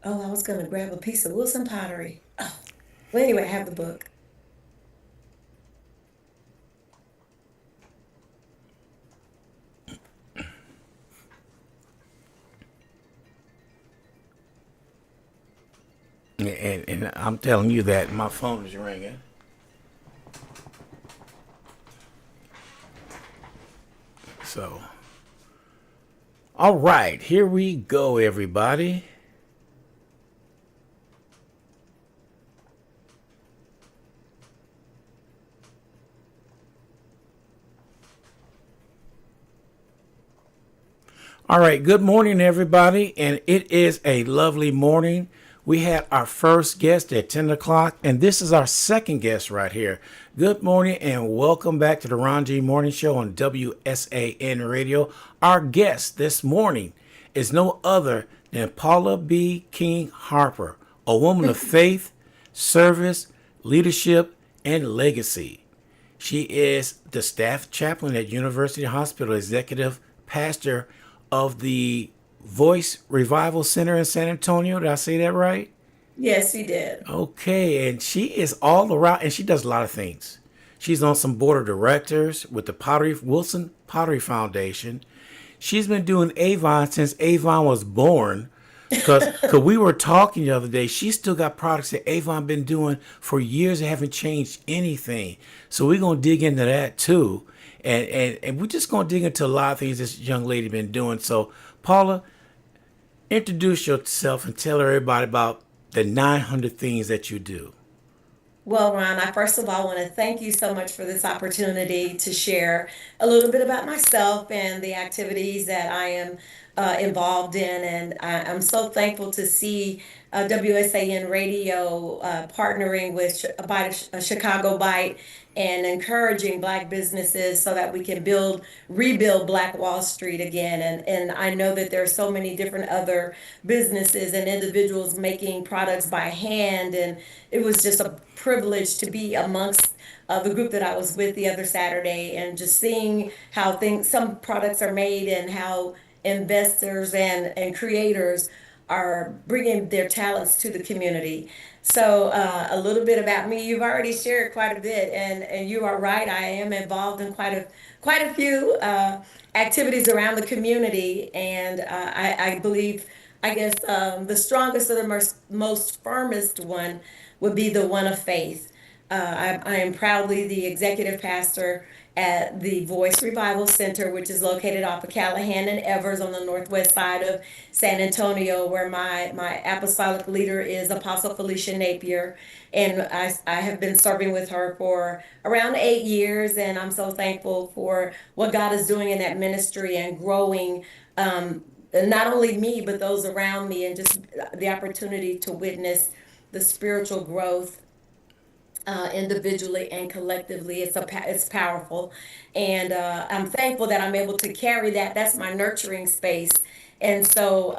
Oh, I was going to grab a piece of Wilson Pottery. Oh, well, anyway, I have the book. And I'm telling you that my phone is ringing. So, all right, here we go, everybody. All right, good morning, everybody. And it is a lovely morning. We had our first guest at 10 o'clock, and this is our second guest right here. Good morning, and welcome back to the Ron G Morning Show on WSAN Radio. Our guest this morning is no other than Paula B. King Harper, a woman of faith, service, leadership, and legacy. She is the staff chaplain at University Hospital, executive pastor of the Voice Revival Center in San Antonio. Did I say that right? Yes, you did. Okay, and she is all around, and she does a lot of things. She's on some board of directors with the Wilson Pottery Foundation. She's been doing Avon since Avon was born. Because we were talking the other day, she's still got products that Avon been doing for years and haven't changed anything. So we're going to dig into that too. And we're just going to dig into a lot of things this young lady been doing. So, Paula, introduce yourself and tell everybody about the 900 things that you do. Well, Ron, I first of all want to thank you so much for this opportunity to share a little bit about myself and the activities that I am involved in. And I'm so thankful to see WSAN Radio partnering with Chicago Bite and encouraging Black businesses so that we can rebuild Black Wall Street again. And I know that there are so many different other businesses and individuals making products by hand. And it was just a privilege to be amongst the group that I was with the other Saturday and just seeing how some products are made and how investors and creators are bringing their talents to the community. So a little bit about me. You've already shared quite a bit, and you are right. I am involved in quite a few activities around the community, and I believe, I guess, the strongest or the most firmest one would be the one of faith. I am proudly the executive pastor at the Voice Revival Center, which is located off of Callahan and Evers on the northwest side of San Antonio, where my apostolic leader is Apostle Felicia Napier. And I have been serving with her for around 8 years, and I'm so thankful for what God is doing in that ministry and growing not only me, but those around me, and just the opportunity to witness the spiritual growth individually and collectively. It's powerful, and I'm thankful that I'm able to carry that. That's my nurturing space, and so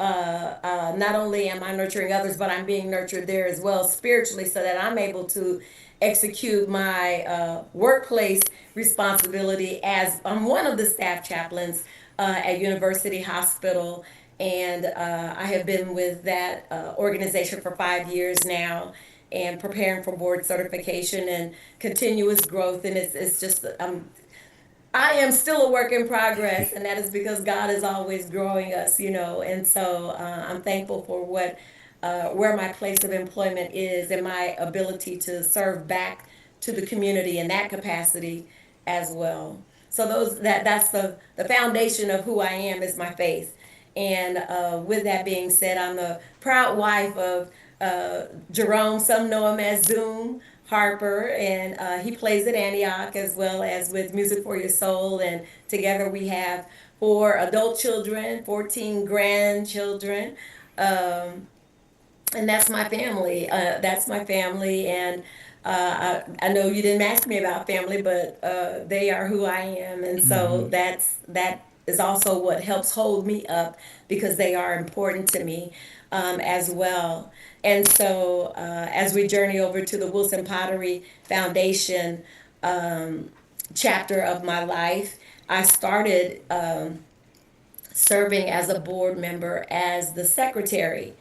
not only am I nurturing others, but I'm being nurtured there as well spiritually, so that I'm able to execute my workplace responsibility as I'm one of the staff chaplains at University Hospital. And I have been with that organization for 5 years now, and preparing for board certification and continuous growth. And it's just, I am still a work in progress, and that is because God is always growing us, you know. And so I'm thankful for where my place of employment is and my ability to serve back to the community in that capacity as well. So that's the foundation of who I am, is my faith. And with that being said, I'm the proud wife of Jerome. Some know him as Zoom Harper, and he plays at Antioch as well as with Music for Your Soul. And together we have 4 adult children, 14 grandchildren. And that's my family. That's my family. And I know you didn't ask me about family, but they are who I am. And so that is also what helps hold me up, because they are important to me as well. And so as we journey over to the Wilson Pottery Foundation chapter of my life, I started serving as a board member as the secretary.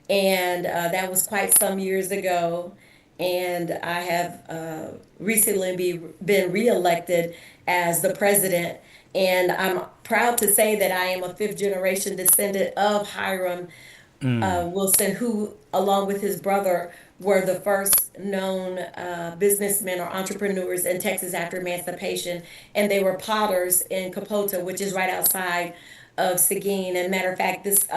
and that was quite some years ago. And I have recently been reelected as the president. And I'm proud to say that I am a fifth generation descendant of Hiram Wilson, who, along with his brother, were the first known businessmen or entrepreneurs in Texas after emancipation. And they were potters in Capota, which is right outside of Seguin. And matter of fact, this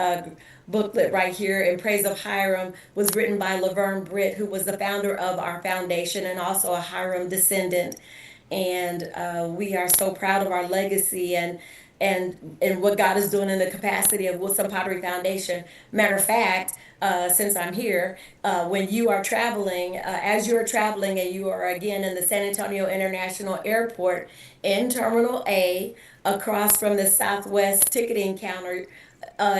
booklet right here, In Praise of Hiram, was written by Laverne Britt, who was the founder of our foundation and also a Hiram descendant. And we are so proud of our legacy and what God is doing in the capacity of Wilson Pottery Foundation. Matter of fact, since I'm here, when you are traveling, as you're traveling and you are again in the San Antonio International Airport in Terminal A, across from the Southwest ticketing counter,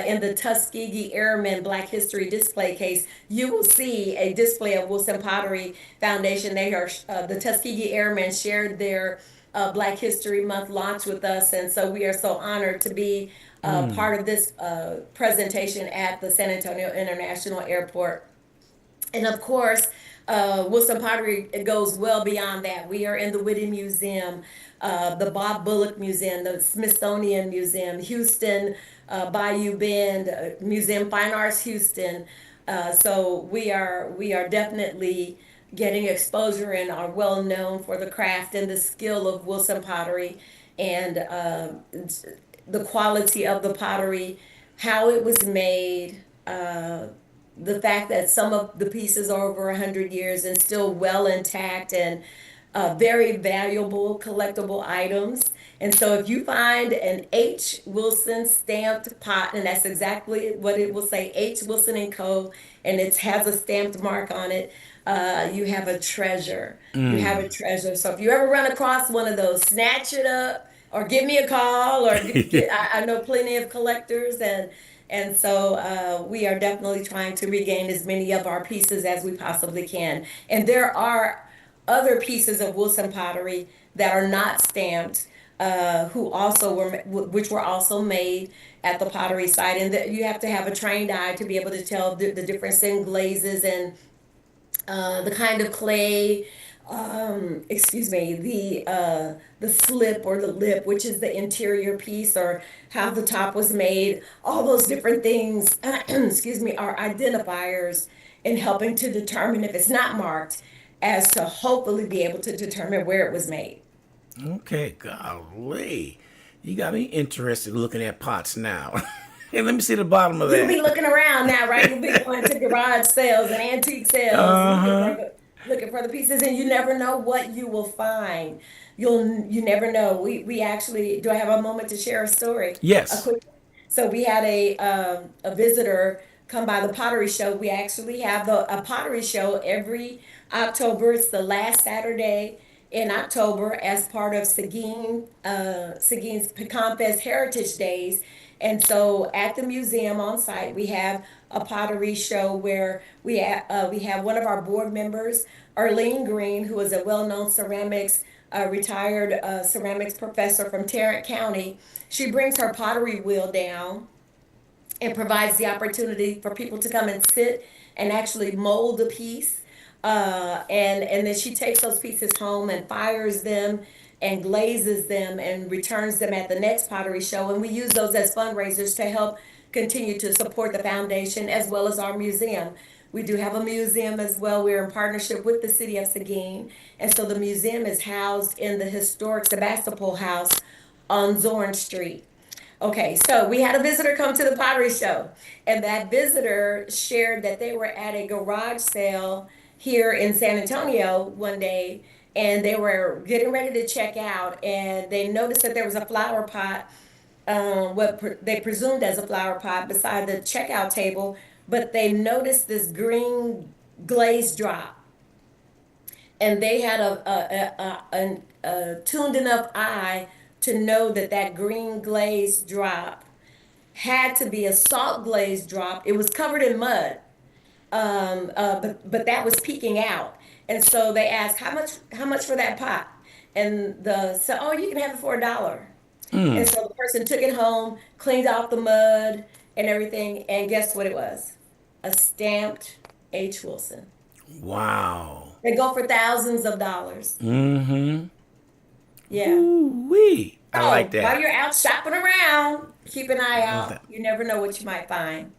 in the Tuskegee Airmen Black History display case, you will see a display of Wilson Pottery Foundation. They are the Tuskegee Airmen shared their Black History Month launch with us, and so we are so honored to be part of this presentation at the San Antonio International Airport. And of course, Wilson Pottery goes well beyond that. We are in the Whitty Museum, the Bob Bullock Museum, the Smithsonian Museum, Houston Bayou Bend Museum, Fine Arts Houston. So we are definitely getting exposure and are well known for the craft and the skill of Wilson pottery and the quality of the pottery, how it was made, the fact that some of the pieces are over 100 years and still well intact and very valuable collectible items. And so if you find an H. Wilson stamped pot, and that's exactly what it will say, H. Wilson and Co., and it has a stamped mark on it, you have a treasure. You have a treasure. So if you ever run across one of those, snatch it up or give me a call or I know plenty of collectors and so we are definitely trying to regain as many of our pieces as we possibly can. And there are other pieces of Wilson pottery that are not stamped, which were also made at the pottery site, and that you have to have a trained eye to be able to tell the difference in glazes and the kind of clay, excuse me, the slip or the lip, which is the interior piece, or how the top was made. All those different things, excuse me, are identifiers in helping to determine if it's not marked, as to hopefully be able to determine where it was made. Okay, golly. You got me interested looking at pots now. Hey, let me see the bottom of You'll be that. looking around now, right? You'll be going to garage sales and antique sales, Uh-huh. looking for the pieces, and you never know what you will find. You never know. We actually, do I have a moment to share a story? A Yes. quick. So we had a visitor come by the pottery show. We actually have a pottery show every October. It's the last Saturday in October as part of Seguin's Pecan Fest Heritage Days. And so at the museum on site, we have a pottery show where we have one of our board members, Arlene Green, who is a well-known retired ceramics professor from Tarrant County. She brings her pottery wheel down and provides the opportunity for people to come and sit and actually mold a piece. And then she takes those pieces home and fires them and glazes them and returns them at the next pottery show. And we use those as fundraisers to help continue to support the foundation as well as our museum. We do have a museum as well. We're in partnership with the city of Seguin. And so the museum is housed in the historic Sebastopol House on Zorn Street. Okay, so we had a visitor come to the pottery show, and that visitor shared that they were at a garage sale here in San Antonio one day, and they were getting ready to check out, and they noticed that there was a flower pot, they presumed as a flower pot, beside the checkout table, but they noticed this green glaze drop, and they had a tuned enough eye to know that that green glaze drop had to be a salt glaze drop. It was covered in mud, but that was peeking out. And so they asked, how much for that pot? And oh, you can have it for $1. And so the person took it home, cleaned off the mud and everything, and guess what it was? a stamped H. Wilson. Wow. They go for thousands of dollars. Mm-hmm. Yeah. Ooh-wee. I like So while that. you're out shopping around, keep an eye Love out. that. You never know what you might find.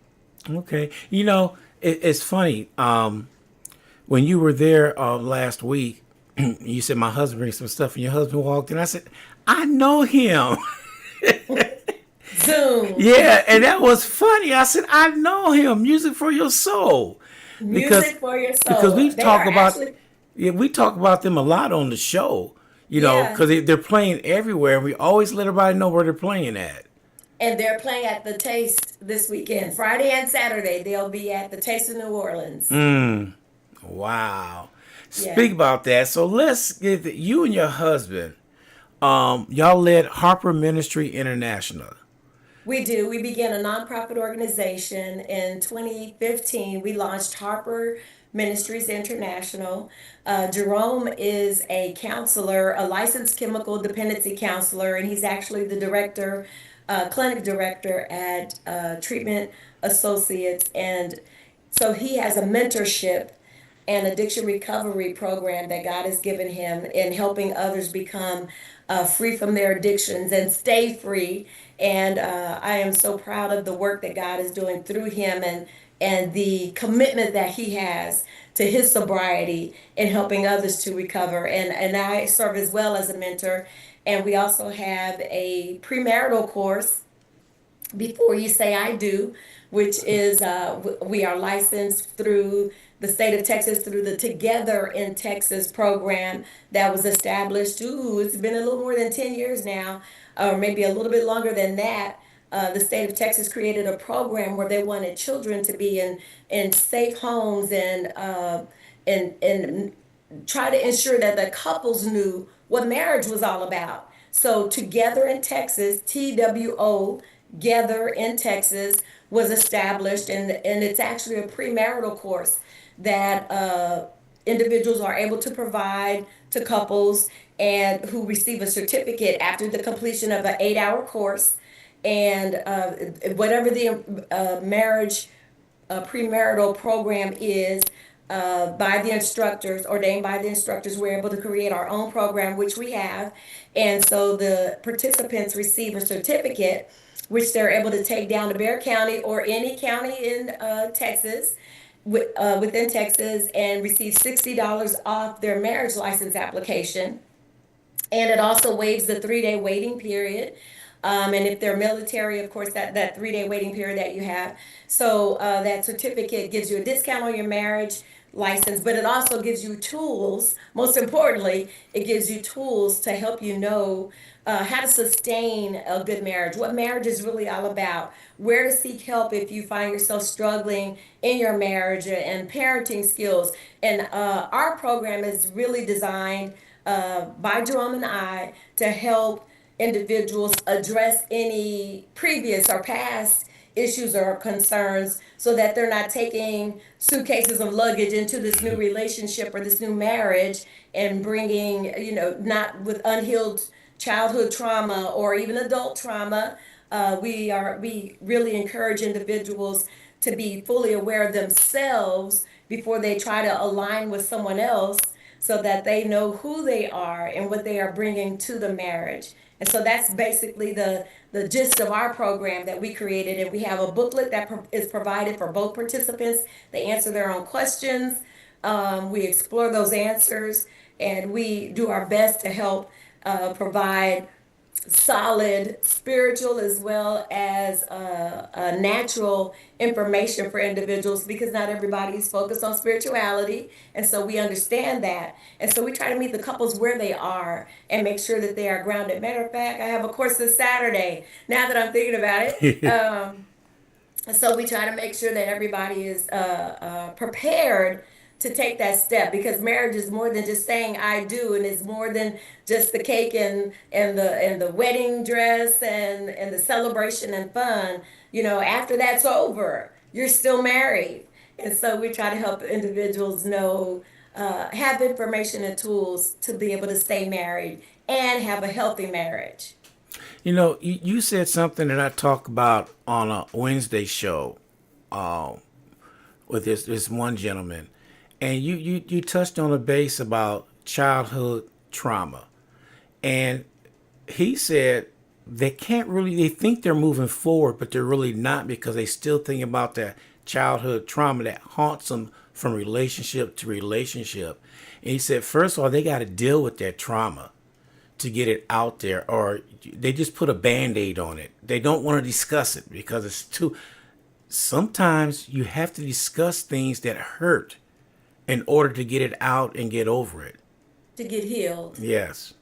Okay. It's funny. When you were there last week, you said my husband brings some stuff, and your husband walked in. I said, I know him. Zoom. Yeah, and that was funny. I said, I know him. Music for your soul, because Music for your because soul. we They talk are about actually, yeah, we talk about them a lot on the show. yeah. Because they're playing everywhere. We always let everybody know where they're playing at. And they're playing at the Taste this weekend. Friday and Saturday, they'll be at the Taste of New Orleans. Wow. Yeah. Speak about that. So let's get you and your husband. Y'all led Harper Ministry International. We do. We began a nonprofit organization in 2015. We launched Harper Ministries International. Jerome is a counselor, a licensed chemical dependency counselor, and he's actually the director, clinic director at Treatment Associates. And so he has a mentorship and addiction recovery program that God has given him in helping others become free from their addictions and stay free. And I am so proud of the work that God is doing through him and the commitment that he has to his sobriety and helping others to recover. And I serve as well as a mentor. And we also have a premarital course, Before You Say I Do, which is we are licensed through the state of Texas through the Together in Texas program that was established. It's been a little more than 10 years now, or maybe a little bit longer than that. The state of Texas created a program where they wanted children to be in safe homes and try to ensure that the couples knew what marriage was all about. So Together in Texas, TWO, Gather in Texas, was established, and it's actually a premarital course that individuals are able to provide to couples and who receive a certificate after the completion of an 8-hour course. And whatever the marriage premarital program is, by the instructors, ordained by the instructors, we're able to create our own program, which we have. And so the participants receive a certificate, which they're able to take down to Bexar County or any county in Texas, within Texas, and receive $60 off their marriage license application. And it also waives the 3-day waiting period. And if they're military, of course, that 3-day waiting period that you have. So that certificate gives you a discount on your marriage license, but it also gives you tools. Most importantly, it gives you tools to help you know how to sustain a good marriage, what marriage is really all about, where to seek help if you find yourself struggling in your marriage, and parenting skills. And our program is really designed by Jerome and I to help individuals address any previous or past issues or concerns so that they're not taking suitcases of luggage into this new relationship or this new marriage and bringing, not with unhealed childhood trauma or even adult trauma. We really encourage individuals to be fully aware of themselves before they try to align with someone else, so that they know who they are and what they are bringing to the marriage. And so that's basically the gist of our program that we created. And we have a booklet that is provided for both participants. They answer their own questions. We explore those answers, and we do our best to help provide solid spiritual as well as natural information for individuals, because not everybody is focused on spirituality, and so we understand that. And so we try to meet the couples where they are and make sure that they are grounded. Matter of fact, I have a course this Saturday, now that I'm thinking about it. So we try to make sure that everybody is prepared to take that step, because marriage is more than just saying I do, and it's more than just the cake and the wedding dress and the celebration and fun. After that's over, you're still married. And so we try to help individuals know, have information and tools to be able to stay married and have a healthy marriage. You said something that I talk about on a Wednesday show. with this one gentleman, and you touched on a base about childhood trauma, and he said they think they're moving forward, but they're really not because they still think about that childhood trauma that haunts them from relationship to relationship. And he said, first of all, they got to deal with that trauma to get it out there, or they just put a band-aid on it. They don't want to discuss it because it's too. Sometimes you have to discuss things that hurt in order to get it out and get over it. To get healed. Yes.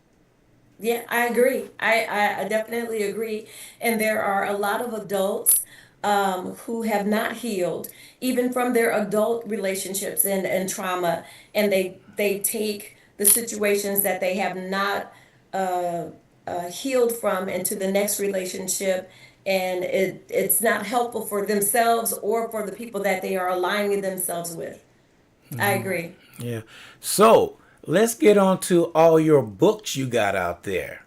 Yeah, I agree. I definitely agree. And there are a lot of adults who have not healed, even from their adult relationships and trauma, and they take the situations that they have not healed from into the next relationship, and it's not helpful for themselves or for the people that they are aligning themselves with. I agree. Yeah. So let's get on to all your books you got out there.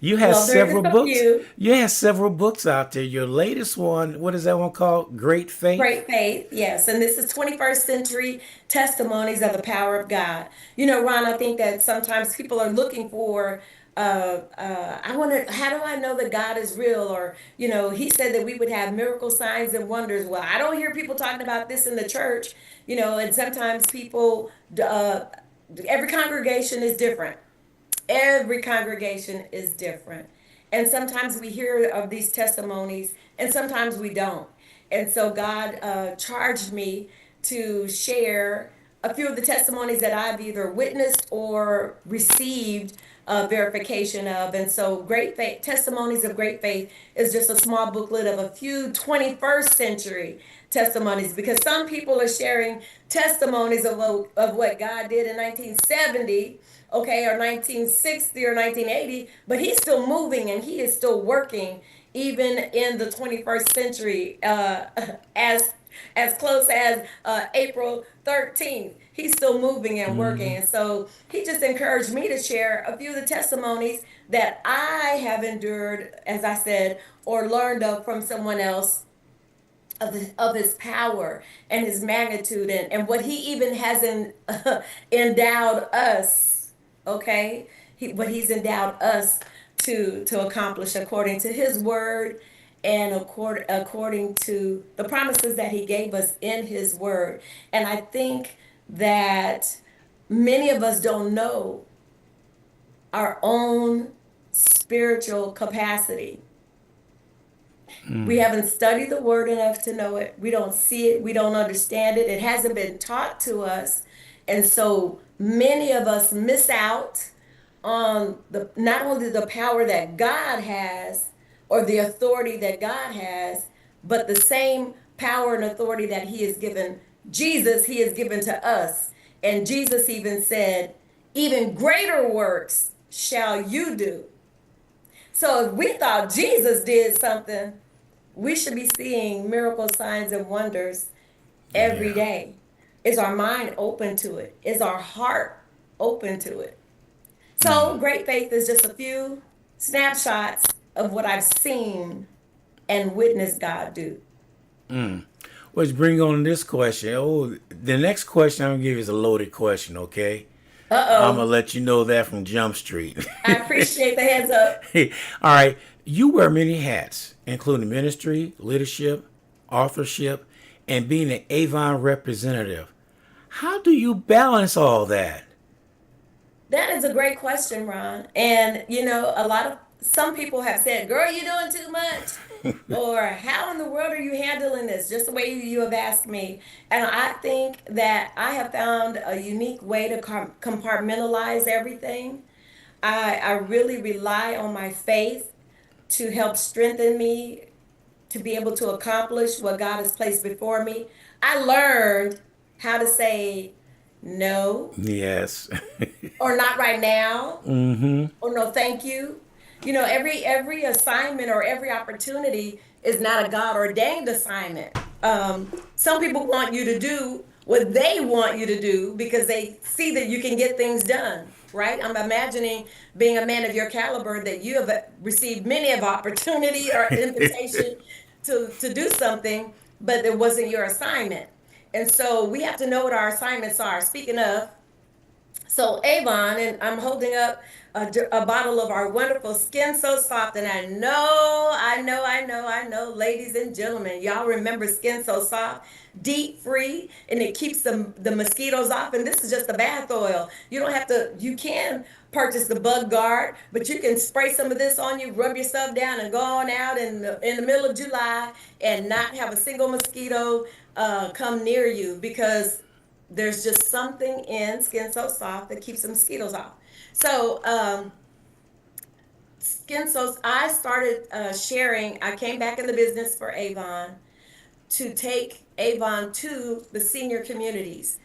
You have Well, there is several a books. few. You have several books out there. Your latest one, what is that one called? Great Faith? Great faith, yes. And this is 21st century testimonies of the power of God. You know, Ron, I think that sometimes people are looking for, I want to, how do I know that God is real? Or, you know, he said that we would have miracle signs and wonders. Well, I don't hear people talking about this in the church, you know, and sometimes people, every congregation is different. Every congregation is different. And sometimes we hear of these testimonies and sometimes we don't. And so God charged me to share a few of the testimonies that I've either witnessed or received verification of. And so Great Faith, Testimonies of Great Faith is just a small booklet of a few 21st century testimonies, because some people are sharing testimonies of what God did in 1970, okay, or 1960 or 1980, but he's still moving and he is still working even in the 21st century, as close as April 13th. He's still moving and working. And so he just encouraged me to share a few of the testimonies that I have endured, as I said, or learned of from someone else, of his power and his magnitude, and what he even has endowed us, okay? What he's endowed us to accomplish according to his word and according to the promises that he gave us in his word. And I think that many of us don't know our own spiritual capacity. We haven't studied the word enough to know it. We don't see it. We don't understand it. It hasn't been taught to us. And so many of us miss out on the not only the power that God has or the authority that God has, but the same power and authority that he has given Jesus, he has given to us. And Jesus even said, even greater works shall you do. So if we thought Jesus did something, we should be seeing miracle signs and wonders every Yeah. day. Is our mind open to it? Is our heart open to it? So, Great Faith is just a few snapshots of what I've seen and witnessed God do. Let's bring on this question. Oh, the next question I'm gonna give you is a loaded question, okay? I'm gonna Uh-oh. let you know that from Jump Street. I appreciate the heads up. All right. You wear many hats, including ministry, leadership, authorship, and being an Avon representative. How do you balance all that? That is a great question, Ron. And you know, some people have said, "Girl, you're doing too much," or "How in the world are you handling this?" Just the way you have asked me. And I think that I have found a unique way to compartmentalize everything. I really rely on my faith to help strengthen me to be able to accomplish what God has placed before me. I learned how to say no, Yes. or not right now, Mm-hmm. or no thank you. You know, every assignment or every opportunity is not a God ordained assignment. Some people want you to do what they want you to do because they see that you can get things done, right? I'm imagining being a man of your caliber that you have received many of opportunity or invitation to do something, but it wasn't your assignment. And so we have to know what our assignments are. Speaking of, so Avon, and I'm holding up a bottle of our wonderful Skin So Soft, and I know, ladies and gentlemen, y'all remember Skin So Soft, deep free, and it keeps the mosquitoes off. And this is just the bath oil. You don't have to. You can purchase the bug guard, but you can spray some of this on you, rub yourself down, and go on out in the middle of July and not have a single mosquito come near you, because there's just something in Skin So Soft that keeps the mosquitoes off. So, I started sharing. I came back in the business for Avon to take Avon to the senior communities.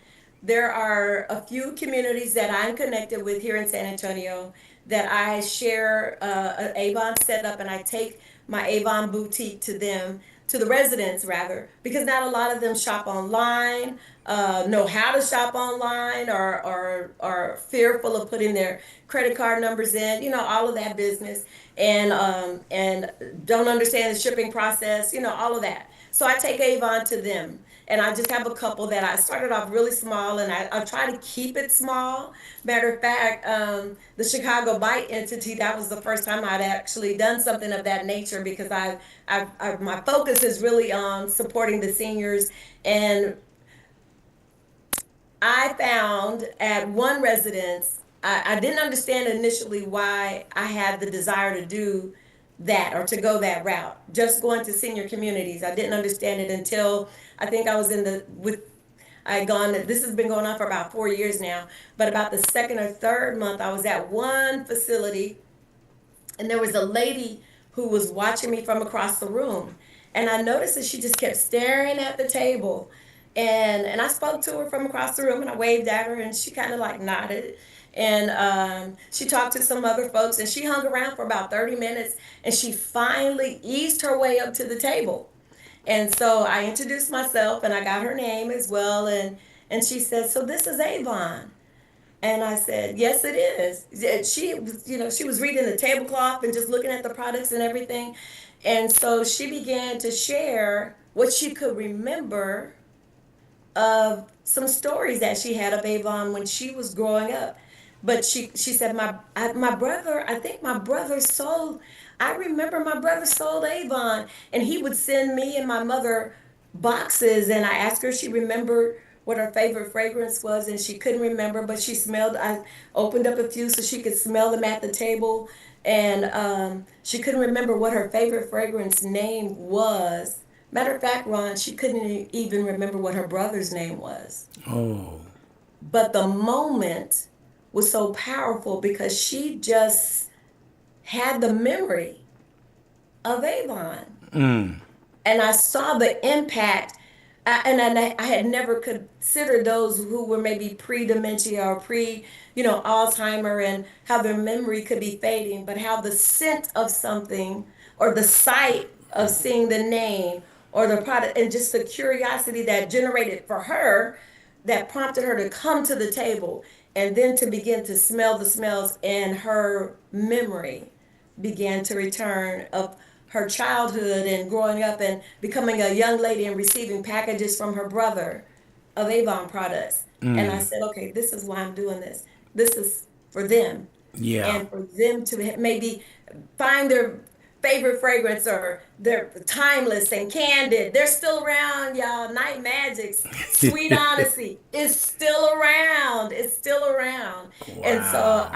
There are a few communities that I'm connected with here in San Antonio that I share an Avon setup, and I take my Avon boutique to them, to the residents rather, because not a lot of them shop online, know how to shop online, or are fearful of putting their credit card numbers in, all of that business, and don't understand the shipping process, all of that. So I take Avon to them. And I just have a couple that I started off really small, and I try to keep it small. Matter of fact, the Chicago Bite entity, that was the first time I'd actually done something of that nature, because my focus is really on supporting the seniors. And I found at one residence, I didn't understand initially why I had the desire to do that or to go that route. Just going to senior communities, I didn't understand it until I think I was I had gone, this has been going on for about 4 years now, but about the second or third month, I was at one facility, and there was a lady who was watching me from across the room. And I noticed that she just kept staring at the table. And I spoke to her from across the room, and I waved at her, and she kind of like nodded. And she talked to some other folks, and she hung around for about 30 minutes, and she finally eased her way up to the table. And so I introduced myself, and I got her name as well. And she said, "So this is Avon." And I said, "Yes, it is." She was reading the tablecloth and just looking at the products and everything. And so she began to share what she could remember of some stories that she had of Avon when she was growing up. But she said, my brother, I think my brother sold, I remember my brother sold Avon, and he would send me and my mother boxes. And I asked her if she remembered what her favorite fragrance was, and she couldn't remember, but I opened up a few so she could smell them at the table. And she couldn't remember what her favorite fragrance name was. Matter of fact, Ron, she couldn't even remember what her brother's name was. Oh. But the moment was so powerful because she just had the memory of Avon. Mm. And I saw the impact. I had never considered those who were maybe pre-dementia or Alzheimer, and how their memory could be fading, but how the scent of something, or the sight of seeing the name or the product, and just the curiosity that generated for her, that prompted her to come to the table, and then to begin to smell the smells, and her memory began to return of her childhood and growing up and becoming a young lady and receiving packages from her brother of Avon products. And I said, okay, this is why I'm doing this. This is for them. Yeah. And for them to maybe find their favorite fragrance, or they're timeless and candid. They're still around, y'all. Night Magics, Sweet Honesty is still around. It's still around. Wow. And so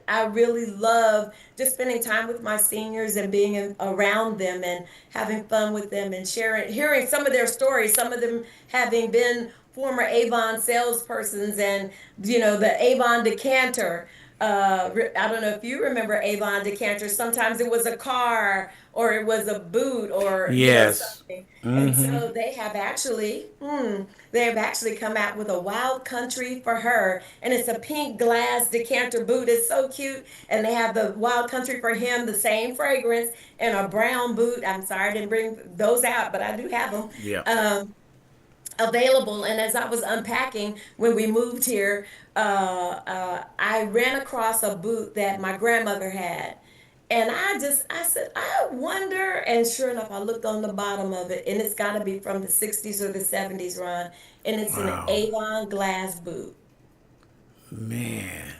I really love just spending time with my seniors and being around them and having fun with them and hearing some of their stories, some of them having been former Avon salespersons, and the Avon decanter. I don't know if you remember Avon decanters. Sometimes it was a car, or it was a boot, or Yes. something. And Mm-hmm. so they have actually come out with a Wild Country for her, and it's a pink glass decanter boot. It's so cute. And they have the Wild Country for him, the same fragrance, and a brown boot. I'm sorry I didn't bring those out, but I do have them. Yeah. Available. And as I was unpacking when we moved here, I ran across a boot that my grandmother had, And I said, I wonder. And sure enough, I looked on the bottom of it, and it's got to be from the 60s or the 70s, Ron. And it's an Wow, Avon glass boot. man.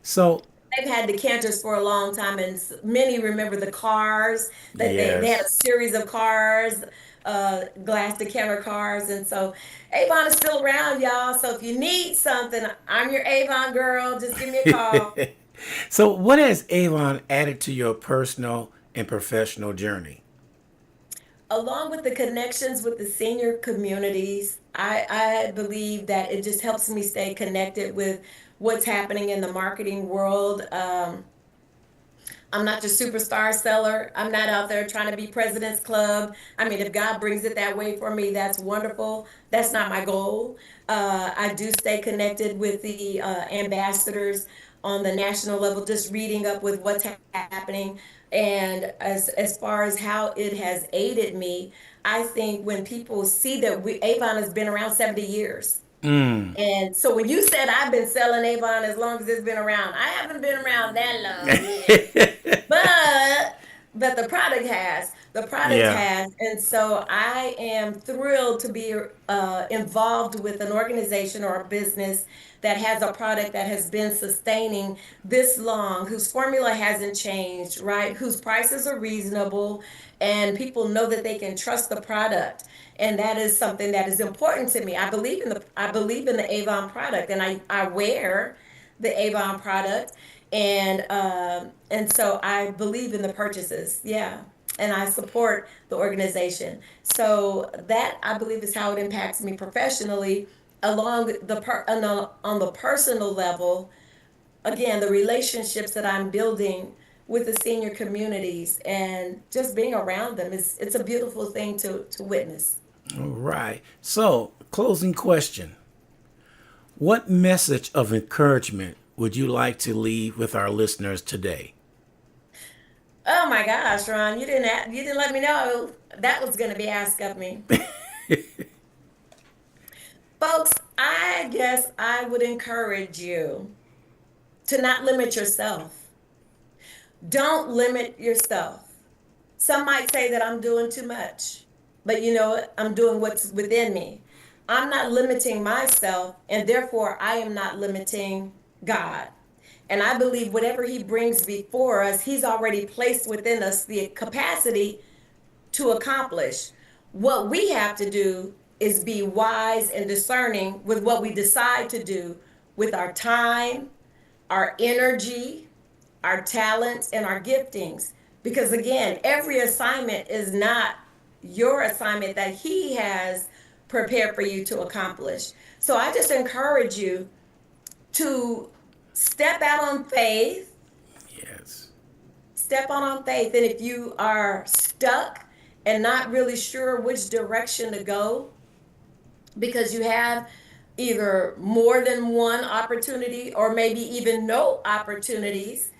So, They've had decanters for a long time, and many remember the cars that they had a yes. series of cars, glass decanter cars. And so Avon is still around, y'all. So if you need something, I'm your Avon girl. Just give me a call. So, what has Avon added to your personal and professional journey? Along with the connections with the senior communities, I believe that it just helps me stay connected with what's happening in the marketing world. I'm not your superstar seller. I'm not out there trying to be President's Club. I mean, if God brings it that way for me, that's wonderful. That's not my goal. I do stay connected with the ambassadors on the national level, just reading up with what's happening. And as far as how it has aided me, I think when people see that Avon has been around 70 years. Mm. And so when you said I've been selling Avon as long as it's been around, I haven't been around that long yet. But the product has. The product Yeah. has. And so I am thrilled to be involved with an organization or a business that has a product that has been sustaining this long, whose formula hasn't changed, right? Whose prices are reasonable, and people know that they can trust the product. And that is something that is important to me. I believe in the Avon product, and I wear the Avon product, and so I believe in the purchases, yeah, and I support the organization. So that I believe is how it impacts me professionally, along on the personal level. Again, the relationships that I'm building with the senior communities and just being around them is it's a beautiful thing to witness. All right. So, closing question. What message of encouragement would you like to leave with our listeners today? Oh my gosh, Ron, you didn't let me know that was going to be asked of me. Folks, I guess I would encourage you to not limit yourself. Don't limit yourself. Some might say that I'm doing too much, but you know what? I'm doing what's within me. I'm not limiting myself, and therefore I am not limiting God. And I believe whatever He brings before us, He's already placed within us the capacity to accomplish. What we have to do is be wise and discerning with what we decide to do with our time, our energy, our talents, and our giftings. Because again, every assignment is not your assignment that He has prepared for you to accomplish. So I just encourage you to step out on faith, Yes. step on faith. And if you are stuck and not really sure which direction to go, because you have either more than one opportunity or maybe even no opportunities,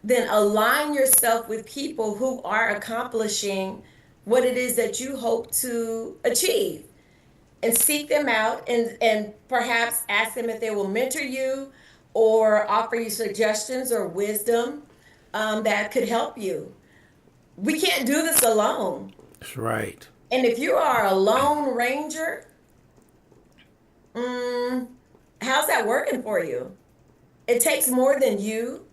then align yourself with people who are accomplishing what it is that you hope to achieve, and seek them out, and perhaps ask them if they will mentor you or offer you suggestions or wisdom that could help you. We can't do this alone. That's right. And if you are a lone ranger, mm, how's that working for you? It takes more than you,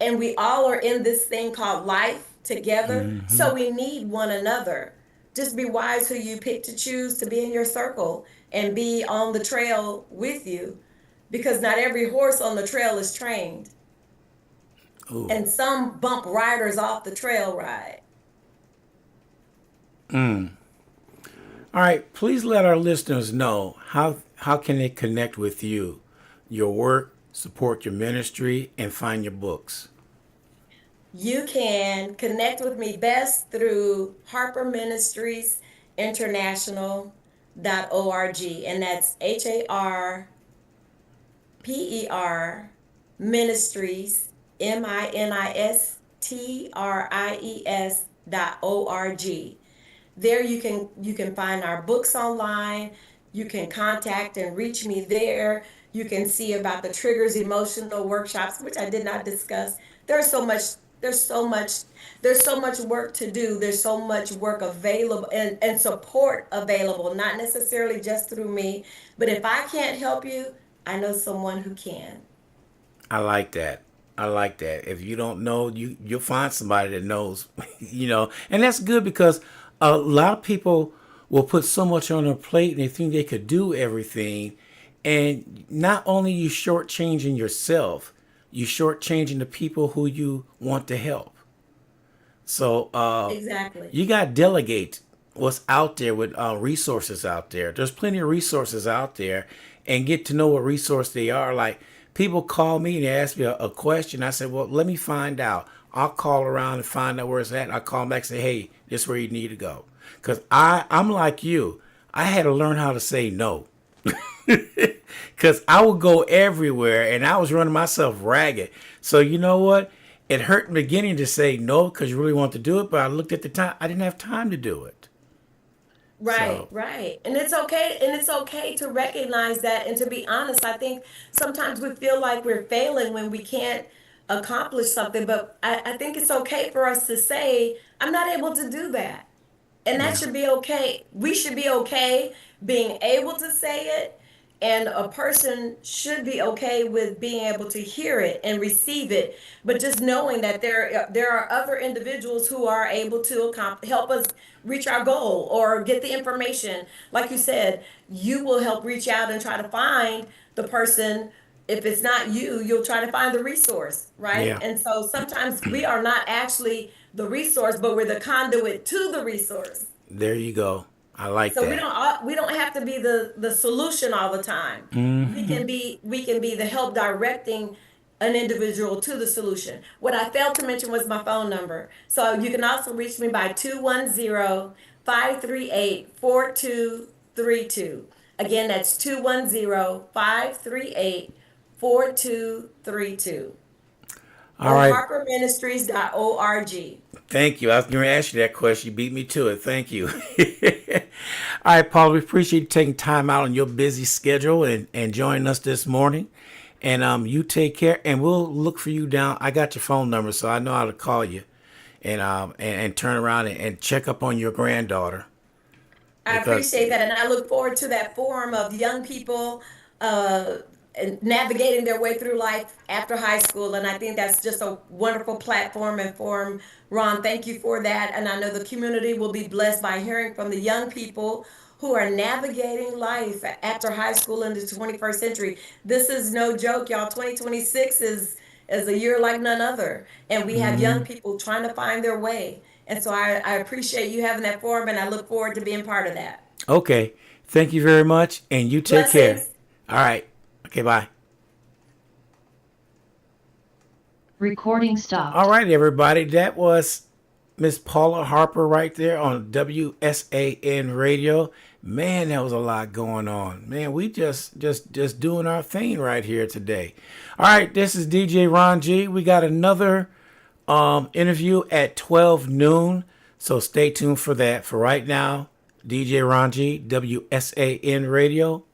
and we all are in this thing called life together. Hmm. So we need one another. Just be wise who you pick to choose to be in your circle and be on the trail with you, because not every horse on the trail is trained, Ooh. and some bump riders off the trail ride. Mm. All right. Please let our listeners know how can they connect with you, your work, support your ministry, and find your books. You can connect with me best through Harper Ministries International.org, and that's HARPER Ministries MINISTRIES.org. There you can find our books online. You can contact and reach me there. You can see about the triggers emotional workshops, which I did not discuss. There's so much there's so much work to do. There's so much work available and support available, not necessarily just through me, but if I can't help you, I know someone who can. I like that. I like that. If you don't know, you'll find somebody that knows, and that's good because a lot of people will put so much on their plate and they think they could do everything, and not only you shortchanging yourself, you shortchanging the people who you want to help. So Exactly. you got to delegate what's out there with resources out there. There's plenty of resources out there, and get to know what resource they are. Like people call me and they ask me a question. I said, well, let me find out. I'll call around and find out where it's at. I call them back and say, hey, this is where you need to go. Because I'm like you. I had to learn how to say no. Because I would go everywhere and I was running myself ragged. So you know what? It hurt in the beginning to say no because you really want to do it. But I looked at the time. I didn't have time to do it. Right, So right. And it's okay to recognize that and to be honest. I think sometimes we feel like we're failing when we can't accomplish something, but I think it's okay for us to say, I'm not able to do that. And that yeah. should be okay. We should be okay being able to say it, and a person should be okay with being able to hear it and receive it. But just knowing that there are other individuals who are able to help us reach our goal or get the information. Like you said, you will help reach out and try to find the person. If it's not you, you'll try to find the resource, right? Yeah. And so sometimes we are not actually the resource, but we're the conduit to the resource. There you go. I like So that. we don't have to be the solution all the time. We can be the help directing an individual to the solution. What I failed to mention was my phone number. So you can also reach me by 210-538-4232. Again, that's 210-538-4232. All Or right. harperministries.org. Thank you. I was going to ask you that question. You beat me to it. Thank you. All right, Paul, we appreciate you taking time out on your busy schedule and joining us this morning. And you take care, and we'll look for you down. I got your phone number, so I know how to call you and turn around and check up on your granddaughter. I Because, appreciate that, and I look forward to that forum of young people uh, navigating their way through life after high school. And I think that's just a wonderful platform and forum. Ron, thank you for that. And I know the community will be blessed by hearing from the young people who are navigating life after high school in the 21st century. This is no joke, y'all. 2026 is a year like none other, and we have young people trying to find their way. And so I appreciate you having that forum, and I look forward to being part of that. okay, thank you very much, and you take care. Blessings. All right. Okay, bye. Recording All stopped. right, everybody. That was Miss Paula Harper right there on WSAN Radio. Man, that was a lot going on. Man, we just doing our thing right here today. All right, this is DJ Ron G. We got another interview at 12 noon, so stay tuned for that. For right now, DJ Ron G, WSAN Radio.